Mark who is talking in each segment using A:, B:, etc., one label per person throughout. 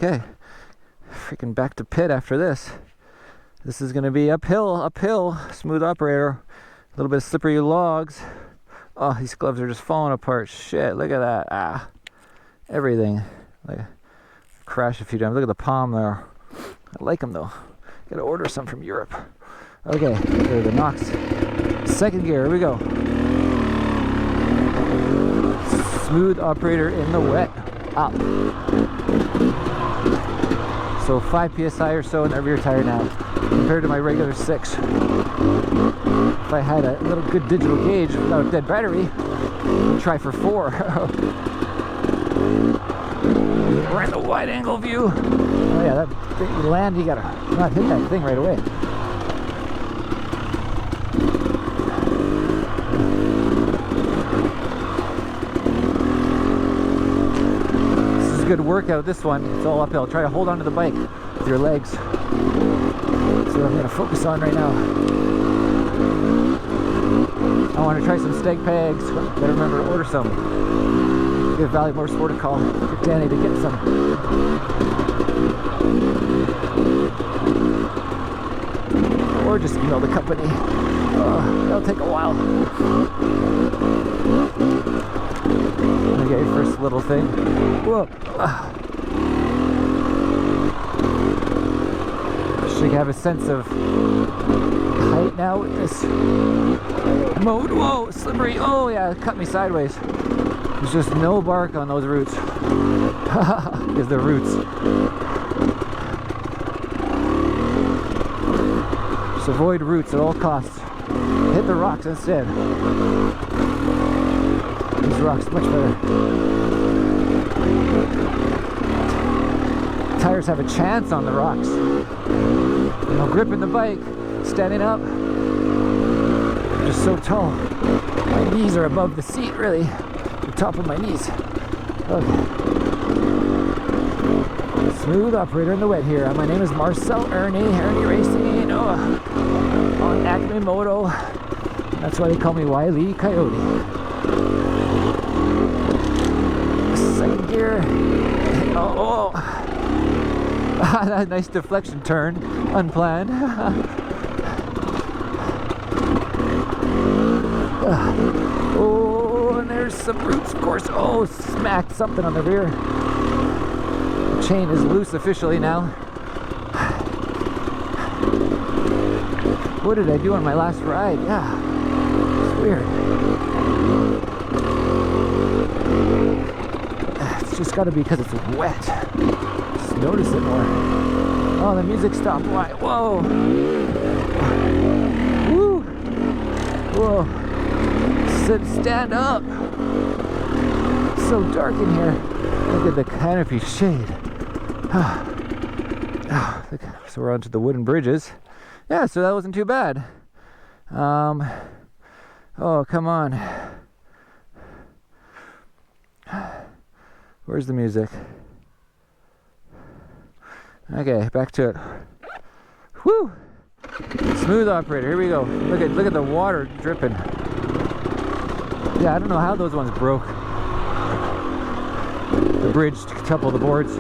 A: Okay, freaking back to pit after this. This is gonna be uphill, smooth operator, a little bit of slippery logs. Oh, these gloves are just falling apart. Shit, look at that. Ah, everything. Like, crash a few times. Look at the palm there. I like them though. Gotta order some from Europe. Okay, there are the knocks. Second gear, here we go. Smooth operator in the wet. Up. So 5 psi or so in the rear tire now, compared to my regular 6. If I had a little good digital gauge without a dead battery, I'd try for 4. We're in the wide angle view. Oh yeah, that thing, you land, you gotta not hit that thing right away. This is a good workout, this one. It's all uphill. Try to hold onto the bike with your legs. That's what I'm gonna focus on right now. I want to try some steg pegs. Better remember to order some. Give Valley Motorsport a call. Get Danny to get some. Or just email the company. That'll take a while. Okay, first little thing. Whoa. Should have a sense of height now with this mode. Whoa, slippery. Oh yeah, it cut me sideways. There's just no bark on those roots. Because they're roots. Just avoid roots at all costs. Hit the rocks instead. These rocks much better. Tires have a chance on the rocks. You know, gripping the bike, standing up. I'm just so tall. My knees are above the seat, really. The top of my knees. Okay. Smooth operator in the wet here. My name is Marcel Irnie, Irnieracing, on Acme Moto. That's why they call me Wile E. Coyote. Second gear. Oh. Nice deflection turn, unplanned. Oh, and there's some roots, of course. Oh, smacked something on the rear. The chain is loose officially now. What did I do on my last ride? Yeah, it's weird. It's just got to be because it's wet. Just notice it more. Oh, the music stopped. Why? Whoa. Woo. Whoa. Stand up. It's so dark in here. Look at the canopy shade. So we're onto the wooden bridges. Yeah, so that wasn't too bad. Oh, come on. Where's the music? Okay, back to it. Whew! Smooth operator, here we go. Look at the water dripping. Yeah, I don't know how those ones broke. The bridge to couple the boards.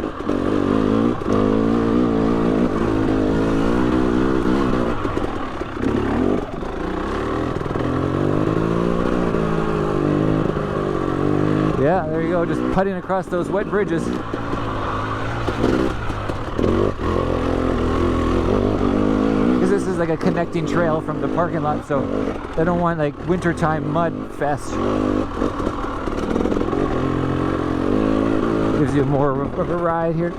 A: Yeah, there you go, just putting across those wet bridges. Because this is like a connecting trail from the parking lot, so they don't want like wintertime mud fest. Gives you more of a ride here.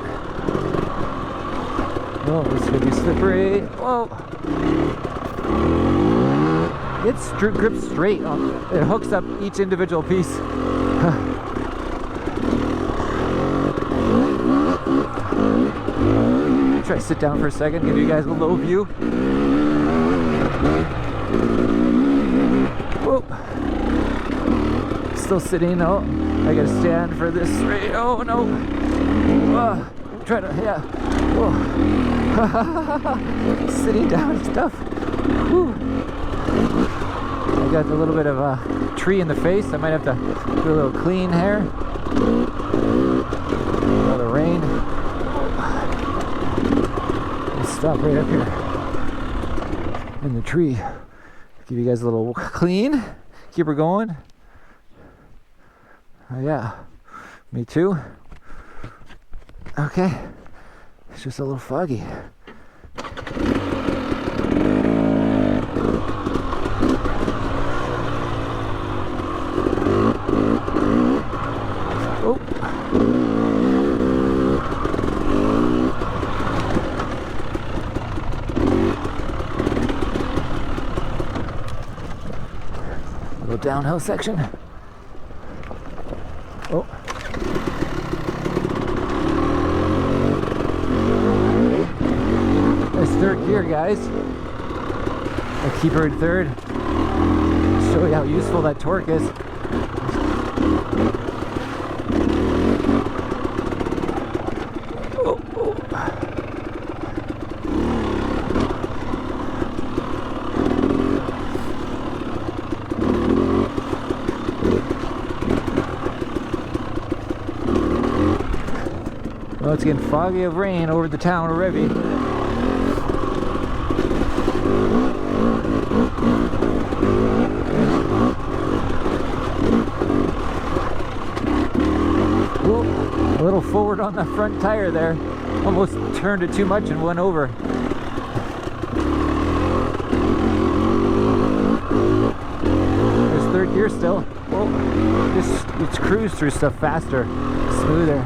A: Oh, this could be slippery. Whoa! It's gripped straight. It hooks up each individual piece. Try to sit down for a second, give you guys a low view. Whoa. Still sitting. Oh, I gotta stand for this straight. Oh no. Try to, yeah. Whoa. Sitting down and stuff. Whew. I got a little bit of a tree in the face. I might have to do a little clean hair. Oh, the rain. stop right up here in the tree. Give you guys a little clean. Keep her going. Oh yeah, me too. Okay, it's just a little foggy. Oh. Little downhill section. Oh. That's third gear, guys. I'll keep her in third. Show you how useful that torque is. Oh, oh. Well, it's getting foggy of rain over the town of Revy. A little forward on the front tire there. Almost turned it too much and went over. There's third gear still. Whoa. Just cruise through stuff faster, smoother.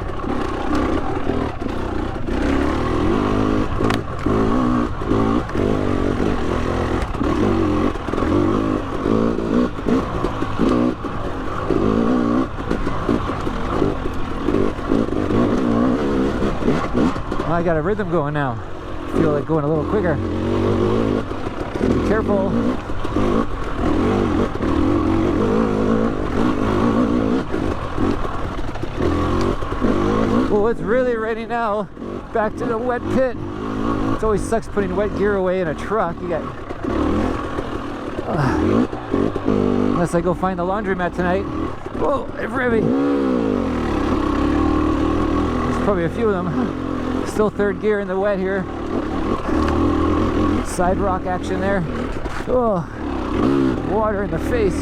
A: I got a rhythm going now. Feel like going a little quicker. Be careful. Well, it's really ready now. Back to the wet pit. It always sucks putting wet gear away in a truck. You got unless I go find the laundromat tonight. Whoa, it's Revy. There's probably a few of them. Still third gear in the wet here. Side rock action there. Oh, water in the face.